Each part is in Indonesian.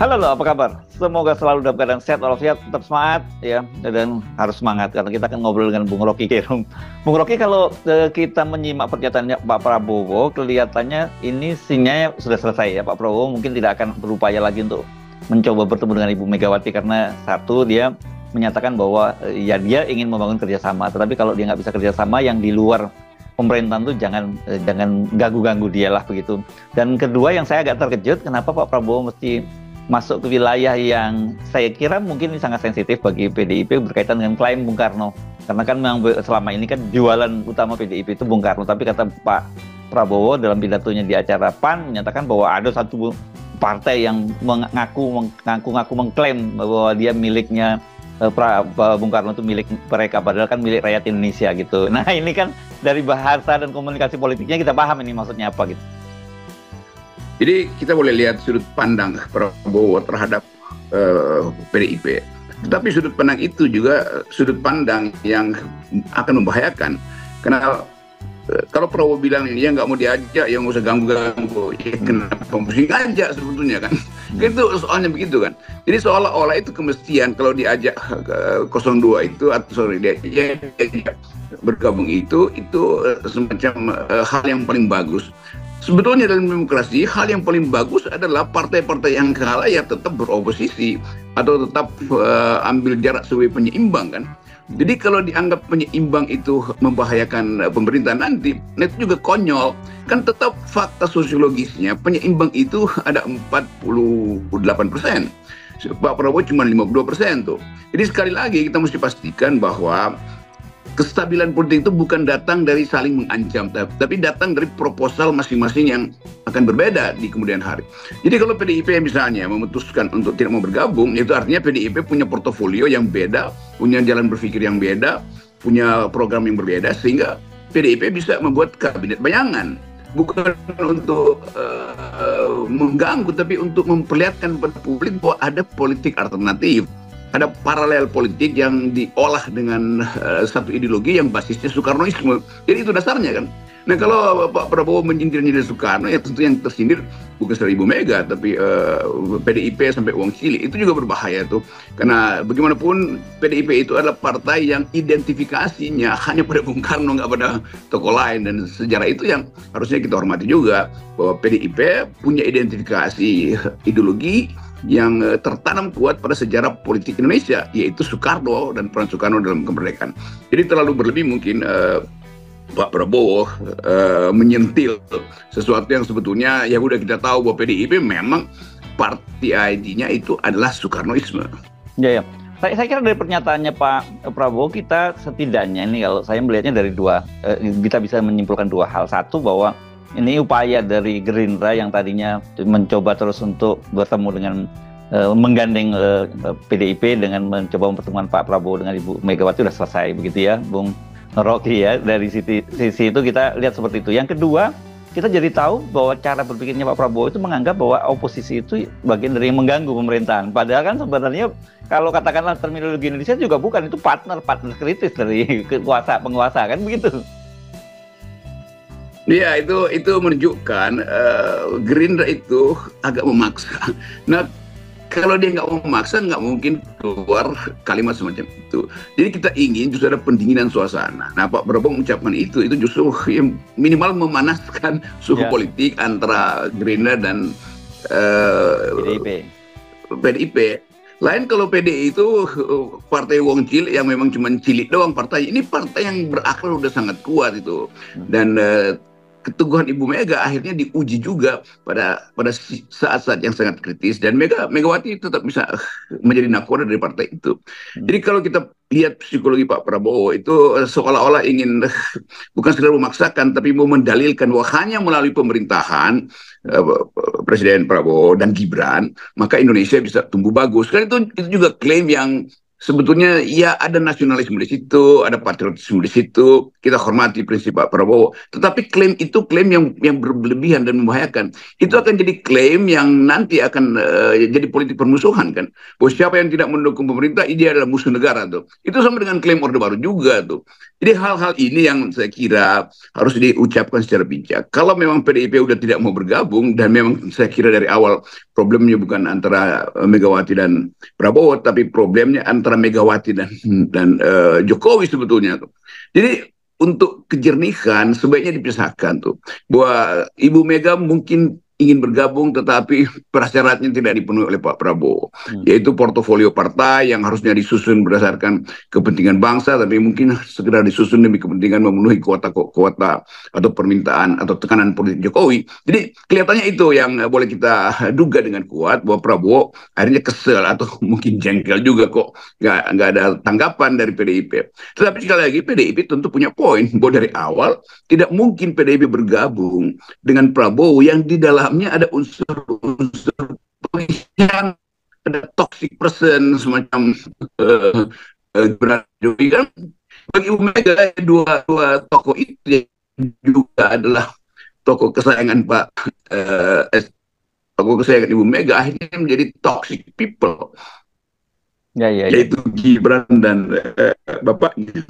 Halo, apa kabar? Semoga selalu dalam keadaan sehat walafiat, tetap semangat ya, dan harus semangat karena kita akan ngobrol dengan Bung Rocky Gerung. Bung Rocky, kalau kita menyimak pernyataannya Pak Prabowo, kelihatannya ini sinyalnya sudah selesai ya. Pak Prabowo mungkin tidak akan berupaya lagi untuk mencoba bertemu dengan Ibu Megawati karena satu, dia menyatakan bahwa ya dia ingin membangun kerjasama, tetapi kalau dia nggak bisa kerjasama yang di luar pemerintahan tuh jangan ganggu-ganggu dia lah begitu. Dan kedua, yang saya agak terkejut kenapa Pak Prabowo mesti masuk ke wilayah yang saya kira mungkin ini sangat sensitif bagi PDIP berkaitan dengan klaim Bung Karno. Karena kan memang selama ini kan jualan utama PDIP itu Bung Karno. Tapi kata Pak Prabowo dalam pidatonya di acara PAN menyatakan bahwa ada satu partai yang mengaku mengklaim bahwa dia miliknya Bung Karno itu milik mereka, padahal kan milik rakyat Indonesia gitu. Nah ini kan dari bahasa dan komunikasi politiknya kita paham ini maksudnya apa gitu. Jadi kita boleh lihat sudut pandang Prabowo terhadap PDIP. Tetapi sudut pandang itu juga sudut pandang yang akan membahayakan. Karena kalau Prabowo bilang dia nggak mau diajak, ya nggak usah ganggu-ganggu. Ya, kenapa mesti ngajak sebetulnya kan? Itu soalnya begitu kan. Jadi seolah-olah itu kemestian kalau diajak 02 itu atau sorry dia bergabung itu semacam hal yang paling bagus. Sebetulnya dalam demokrasi, hal yang paling bagus adalah partai-partai yang kalah ya tetap beroposisi atau tetap ambil jarak sebagai penyeimbang kan. Jadi kalau dianggap penyeimbang itu membahayakan pemerintah nanti, itu juga konyol. Kan tetap fakta sosiologisnya penyeimbang itu ada 48%. Pak Prabowo cuma 52% tuh. Jadi sekali lagi kita mesti pastikan bahwa kestabilan politik itu bukan datang dari saling mengancam, tapi datang dari proposal masing-masing yang akan berbeda di kemudian hari. Jadi kalau PDIP misalnya memutuskan untuk tidak mau bergabung, itu artinya PDIP punya portofolio yang beda, punya jalan berpikir yang beda, punya program yang berbeda, sehingga PDIP bisa membuat kabinet bayangan. Bukan untuk mengganggu, tapi untuk memperlihatkan pada publik bahwa ada politik alternatif. Ada paralel politik yang diolah dengan satu ideologi yang basisnya Soekarnoisme. Jadi itu dasarnya kan. Nah kalau Pak Prabowo menyindir-nyindir Soekarno, ya tentu yang tersindir bukan dari Ibu Mega, tapi PDIP sampai uang cilik. Itu juga berbahaya tuh. Karena bagaimanapun PDIP itu adalah partai yang identifikasinya hanya pada Bung Karno, nggak pada tokoh lain. Dan sejarah itu yang harusnya kita hormati juga. Bahwa PDIP punya identifikasi ideologi yang tertanam kuat pada sejarah politik Indonesia, yaitu Soekarno dan peran Soekarno dalam kemerdekaan. Jadi terlalu berlebih mungkin Pak Prabowo menyentil sesuatu yang sebetulnya ya udah kita tahu bahwa PDIP memang parti ID-nya itu adalah Soekarnoisme. Ya. Saya kira dari pernyataannya Pak Prabowo kita setidaknya ini kalau saya melihatnya dari kita bisa menyimpulkan dua hal. Satu, bahwa ini upaya dari Gerindra yang tadinya mencoba terus untuk bertemu dengan menggandeng PDIP dengan mencoba mempertemukan Pak Prabowo dengan Ibu Megawati sudah selesai begitu ya, Bung Rocky ya. Dari sisi itu kita lihat seperti itu. Yang kedua, kita jadi tahu bahwa cara berpikirnya Pak Prabowo itu menganggap bahwa oposisi itu bagian dari yang mengganggu pemerintahan. Padahal kan sebenarnya kalau katakanlah terminologi Indonesia juga bukan, itu partner kritis dari penguasa kan begitu. Ya, itu menunjukkan Gerindra itu agak memaksa. Nah, kalau dia nggak memaksa, nggak mungkin keluar kalimat semacam itu. Jadi kita ingin justru ada pendinginan suasana. Nah, Pak Prabowo mengucapkan itu justru minimal memanaskan suhu politik antara Gerindra dan PDIP. Lain kalau PDI itu partai wong cilik yang memang cuma cilik doang partai. Ini partai yang berakal udah sangat kuat itu. Dan keteguhan Ibu Mega akhirnya diuji juga pada saat-saat yang sangat kritis, dan Megawati tetap bisa menjadi nakoda dari partai itu. Jadi kalau kita lihat psikologi Pak Prabowo itu seolah-olah ingin bukan sekedar memaksakan, tapi mau mendalilkan bahwa hanya melalui pemerintahan Presiden Prabowo dan Gibran maka Indonesia bisa tumbuh bagus. Kan itu juga klaim yang sebetulnya ya ada nasionalisme di situ, ada patriotisme di situ. Kita hormati prinsip Pak Prabowo. Tetapi klaim itu klaim yang berlebihan dan membahayakan. Itu akan jadi klaim yang nanti akan jadi politik permusuhan kan. Bahwa siapa yang tidak mendukung pemerintah, dia adalah musuh negara tuh. Itu sama dengan klaim Orde Baru juga tuh. Jadi hal-hal ini yang saya kira harus diucapkan secara bijak. Kalau memang PDIP udah tidak mau bergabung dan memang saya kira dari awal problemnya bukan antara Megawati dan Prabowo, tapi problemnya antara Megawati dan Jokowi sebetulnya tuh. Jadi untuk kejernihan sebaiknya dipisahkan tuh. Bahwa Ibu Mega mungkin ingin bergabung tetapi prasyaratnya tidak dipenuhi oleh Pak Prabowo, yaitu portofolio partai yang harusnya disusun berdasarkan kepentingan bangsa, tapi mungkin sekedar disusun demi kepentingan memenuhi kuota atau permintaan atau tekanan politik Jokowi. Jadi kelihatannya itu yang boleh kita duga dengan kuat bahwa Prabowo akhirnya kesel atau mungkin jengkel juga kok nggak ada tanggapan dari PDIP. Tetapi sekali lagi PDIP tentu punya poin bahwa dari awal tidak mungkin PDIP bergabung dengan Prabowo yang di dalamnya ada unsur-unsur pengkhianat, ada toxic person semacam Jokowi kan. Bagi Ibu Mega dua tokoh itu juga adalah tokoh kesayangan tokoh kesayangan Ibu Mega akhirnya menjadi toxic people. Yaitu Gibran dan bapaknya.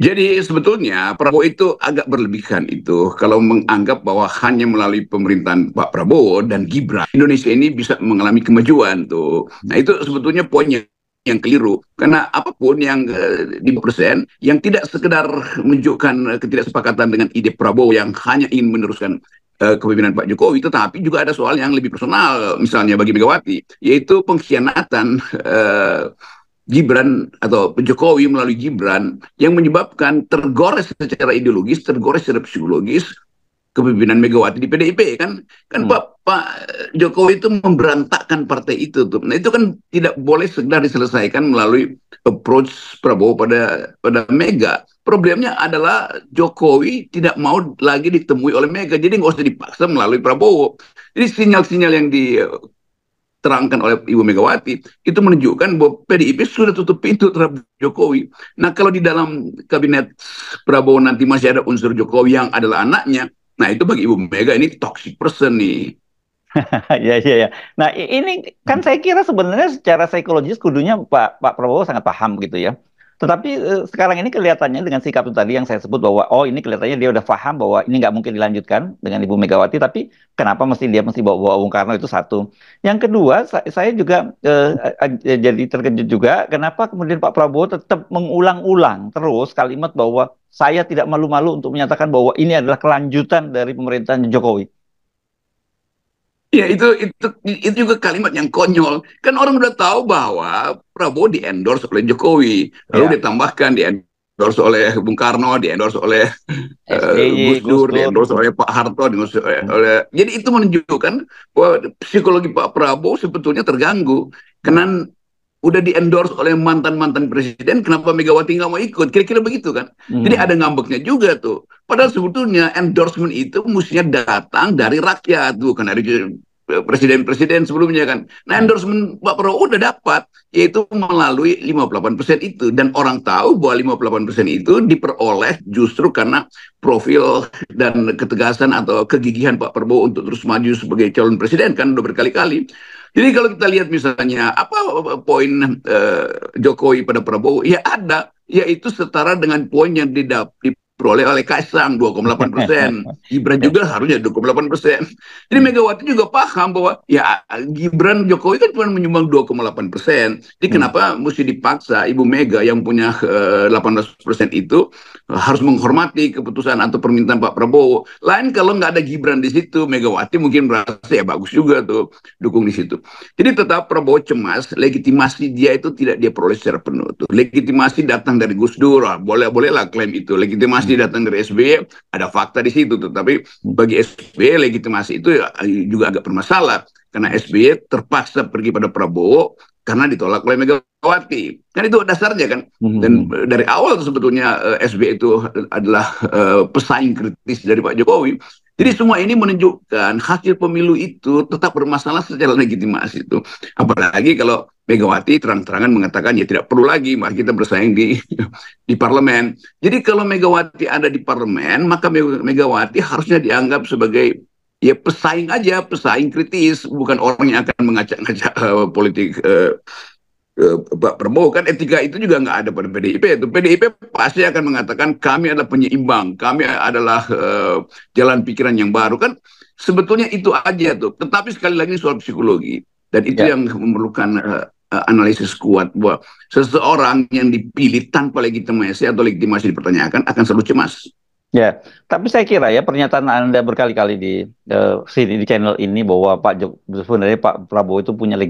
Jadi sebetulnya Prabowo itu agak berlebihan itu kalau menganggap bahwa hanya melalui pemerintahan Pak Prabowo dan Gibran Indonesia ini bisa mengalami kemajuan tuh. Nah itu sebetulnya poinnya yang keliru, karena apapun yang di persen yang tidak sekedar menunjukkan ketidaksepakatan dengan ide Prabowo yang hanya ingin meneruskan kepemimpinan Pak Jokowi, tetapi juga ada soal yang lebih personal, misalnya bagi Megawati, yaitu pengkhianatan Gibran atau Jokowi melalui Gibran yang menyebabkan tergores secara ideologis, tergores secara psikologis kepemimpinan Megawati di PDIP kan Pak Jokowi itu memberantakkan partai itu tuh. Nah itu kan tidak boleh segera diselesaikan melalui approach Prabowo pada Mega. Problemnya adalah Jokowi tidak mau lagi ditemui oleh Mega, jadi nggak usah dipaksa melalui Prabowo. Jadi sinyal-sinyal yang terangkan oleh Ibu Megawati itu menunjukkan bahwa PDIP sudah tutup pintu terhadap Jokowi. Nah kalau di dalam kabinet Prabowo nanti masih ada unsur Jokowi yang adalah anaknya, nah itu bagi Ibu Mega ini toxic person nih. Ya. Nah ini kan saya kira sebenarnya secara psikologis kudunya Pak Prabowo sangat paham gitu ya. Tetapi sekarang ini kelihatannya dengan sikap itu tadi yang saya sebut bahwa ini kelihatannya dia udah paham bahwa ini nggak mungkin dilanjutkan dengan Ibu Megawati, tapi kenapa dia mesti bawa Bung Karno, itu satu. Yang kedua, saya juga jadi terkejut juga kenapa kemudian Pak Prabowo tetap mengulang-ulang terus kalimat bahwa saya tidak malu-malu untuk menyatakan bahwa ini adalah kelanjutan dari pemerintahan Jokowi. Ya itu juga kalimat yang konyol. Kan orang udah tahu bahwa Prabowo di-endorse oleh Jokowi. Lalu ditambahkan di-endorse oleh Bung Karno, di-endorse oleh Gus Dur, di-endorse oleh Pak Harto, jadi itu menunjukkan bahwa psikologi Pak Prabowo sebetulnya terganggu. Karena udah di-endorse oleh mantan-mantan presiden, kenapa Megawati nggak mau ikut? Kira-kira begitu kan? Jadi ada ngambeknya juga tuh. Padahal sebetulnya endorsement itu mestinya datang dari rakyat, bukan dari presiden-presiden sebelumnya kan. Nah endorsement Pak Prabowo udah dapat, yaitu melalui 58% itu. Dan orang tahu bahwa 58% itu diperoleh justru karena profil dan ketegasan atau kegigihan Pak Prabowo untuk terus maju sebagai calon presiden kan udah berkali-kali. Jadi kalau kita lihat misalnya apa poin Jokowi pada Prabowo, ya ada, yaitu setara dengan poin yang diperoleh oleh Kaisang 2,8%. Gibran juga harusnya 2,8%. Jadi Megawati juga paham bahwa ya Gibran Jokowi kan cuma menyumbang 2,8%. Jadi kenapa mesti dipaksa Ibu Mega yang punya 18% itu harus menghormati keputusan atau permintaan Pak Prabowo. Lain kalau nggak ada Gibran di situ, Megawati mungkin merasa ya bagus juga tuh dukung di situ. Jadi tetap Prabowo cemas, legitimasi dia itu tidak dia peroleh secara penuh. Tuh. Legitimasi datang dari Gus Dur, boleh-bolehlah klaim itu. Legitimasi datang dari SBY, ada fakta di situ. Tuh. Tapi bagi SBY legitimasi itu juga agak bermasalah. Karena SBY terpaksa pergi pada Prabowo karena ditolak oleh Megawati. Kan itu dasarnya kan. Dan dari awal sebetulnya SBY itu adalah pesaing kritis dari Pak Jokowi. Jadi semua ini menunjukkan hasil pemilu itu tetap bermasalah secara legitimasi itu. Apalagi kalau Megawati terang-terangan mengatakan ya tidak perlu lagi, mari kita bersaing di di parlemen. Jadi kalau Megawati ada di parlemen, maka Megawati harusnya dianggap sebagai ya pesaing aja, pesaing kritis, bukan orang yang akan mengacak-ngacak politik Pak Prabowo. Kan etika itu juga nggak ada pada PDIP. Itu PDIP pasti akan mengatakan kami adalah penyeimbang, kami adalah jalan pikiran yang baru. Kan sebetulnya itu aja tuh. Tetapi sekali lagi soal psikologi, dan itu Ya. yang memerlukan analisis kuat bahwa seseorang yang dipilih tanpa legitimasi atau legitimasi dipertanyakan akan selalu cemas. Ya, tapi saya kira ya pernyataan Anda berkali-kali di sini di channel ini bahwa sebenarnya Pak Prabowo itu punya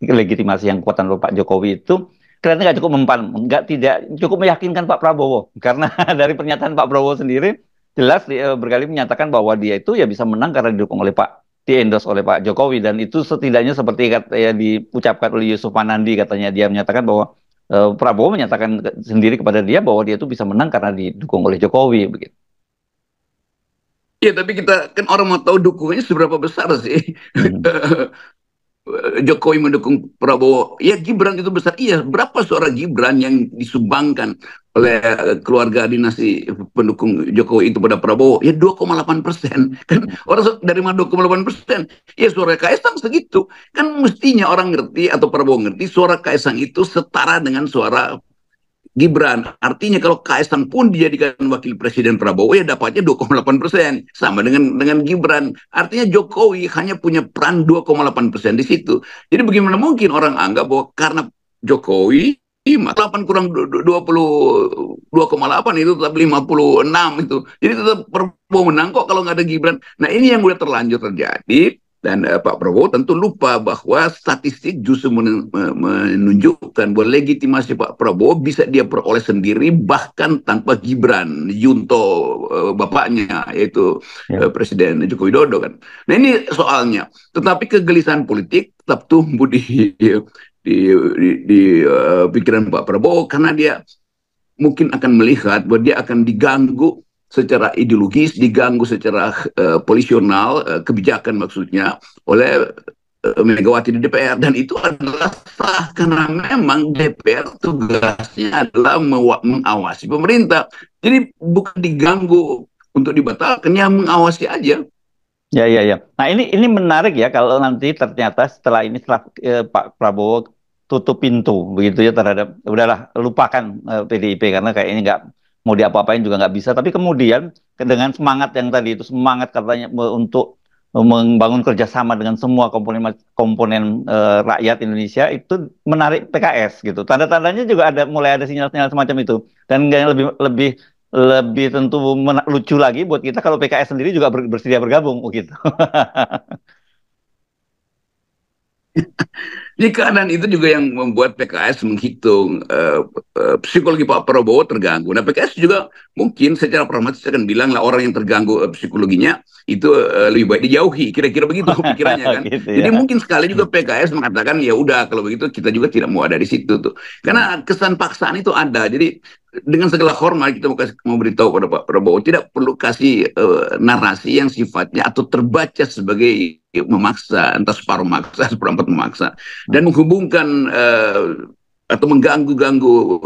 legitimasi yang kuat tanpa Pak Jokowi itu kelihatannya nggak cukup mempan, nggak tidak cukup meyakinkan Pak Prabowo karena dari pernyataan Pak Prabowo sendiri jelas berkali menyatakan bahwa dia itu ya bisa menang karena didukung oleh di-endorse oleh Pak Jokowi dan itu setidaknya seperti ya diucapkan oleh Yusuf Manandi katanya dia menyatakan bahwa Prabowo menyatakan sendiri kepada dia bahwa dia itu bisa menang karena didukung oleh Jokowi begitu. Ya, tapi kita kan orang mau tahu dukungannya seberapa besar sih. Hmm. Jokowi mendukung Prabowo. Ya, Gibran itu besar. Iya, berapa suara Gibran yang disumbangkan oleh keluarga dinasti pendukung Jokowi itu pada Prabowo? Ya 2,8%. Kan orang dari mana 2,8%? Ya suara Kaisang segitu. Kan mestinya orang ngerti atau Prabowo ngerti suara Kaisang itu setara dengan suara Gibran. Artinya kalau Kaisang pun dijadikan wakil presiden Prabowo ya dapatnya 2,8%. Sama dengan Gibran. Artinya Jokowi hanya punya peran 2,8% di situ. Jadi bagaimana mungkin orang anggap bahwa karena Jokowi 8 kurang 22,8 itu tetap 56 itu. Jadi tetap Prabowo menang kok kalau nggak ada Gibran. Nah ini yang udah terlanjur terjadi. Dan Pak Prabowo tentu lupa bahwa statistik justru menunjukkan bahwa legitimasi Pak Prabowo bisa dia peroleh sendiri bahkan tanpa Gibran, Junto bapaknya, yaitu Ya. Presiden Joko Widodo kan. Nah ini soalnya. Tetapi kegelisahan politik tetap tumbuh di pikiran Pak Prabowo karena dia mungkin akan melihat bahwa dia akan diganggu secara ideologis, diganggu secara polisional, kebijakan maksudnya, oleh Megawati di DPR. Dan itu adalah sah, karena memang DPR tugasnya adalah mengawasi pemerintah. Jadi bukan diganggu untuk dibatalkan, ya mengawasi aja. Ya, ya, ya. Nah, ini menarik ya kalau nanti ternyata setelah ini setelah Pak Prabowo tutup pintu begitu ya terhadap udahlah lupakan PDIP karena kayak ini nggak mau diapa-apain juga nggak bisa. Tapi kemudian dengan semangat yang tadi itu semangat katanya untuk membangun kerjasama dengan semua komponen komponen rakyat Indonesia itu menarik PKS gitu. Tanda-tandanya juga ada mulai ada sinyal-sinyal semacam itu. Dan yang lebih lebih lebih tentu lucu lagi buat kita kalau PKS sendiri juga bersedia bergabung gitu. Jadi keadaan itu juga yang membuat PKS menghitung psikologi Pak Prabowo terganggu. Nah PKS juga mungkin secara pragmatis akan bilang lah orang yang terganggu psikologinya itu lebih baik dijauhi. Kira-kira begitu pikirannya kan. Gitu Jadi ya. mungkin sekali juga PKS mengatakan ya udah kalau begitu kita juga tidak mau ada di situ tuh. Karena kesan paksaan itu ada. Jadi dengan segala hormat kita mau beritahu pada Pak Prabowo tidak perlu kasih narasi yang sifatnya atau terbaca sebagai memaksa, entah separuh maksa, seperempat memaksa, dan menghubungkan atau mengganggu-ganggu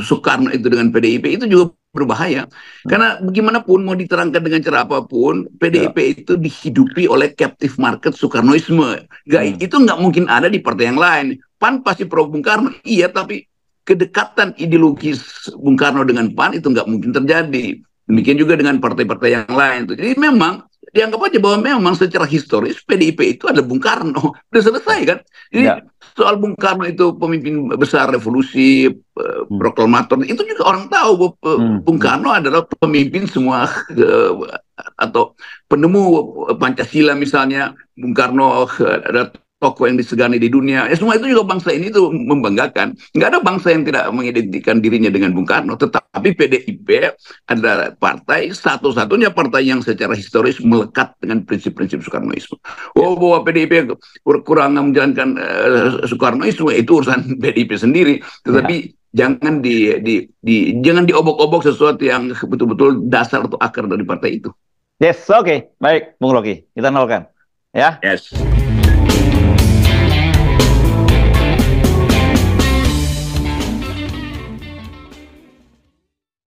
Soekarno itu dengan PDIP itu juga berbahaya. Karena bagaimanapun mau diterangkan dengan cara apapun, PDIP itu dihidupi oleh captive market Soekarnoisme. Itu nggak mungkin ada di partai yang lain. PAN pasti pro Bung Karno, iya, tapi kedekatan ideologis Bung Karno dengan PAN itu nggak mungkin terjadi. Demikian juga dengan partai-partai yang lain. Jadi memang dianggap aja bahwa memang secara historis PDIP itu adalah Bung Karno. Udah selesai kan? Jadi soal Bung Karno itu pemimpin besar revolusi, proklamator, itu juga orang tahu bahwa Bung Karno adalah pemimpin semua atau penemu Pancasila misalnya. Bung Karno adalah tokoh yang disegani di dunia. Ya semua itu juga bangsa ini tuh membanggakan. Nggak ada bangsa yang tidak mengidentikan dirinya dengan Bung Karno. Tetapi PDIP adalah partai satu-satunya partai yang secara historis melekat dengan prinsip-prinsip Soekarnoisme. Oh, bahwa PDIP kurang menjalankan Soekarnoisme itu urusan PDIP sendiri. Tetapi jangan jangan diobok-obok sesuatu yang betul-betul dasar atau akar dari partai itu. Yes, oke. Baik, Bung Rocky. Kita nolkan. Ya. Yes.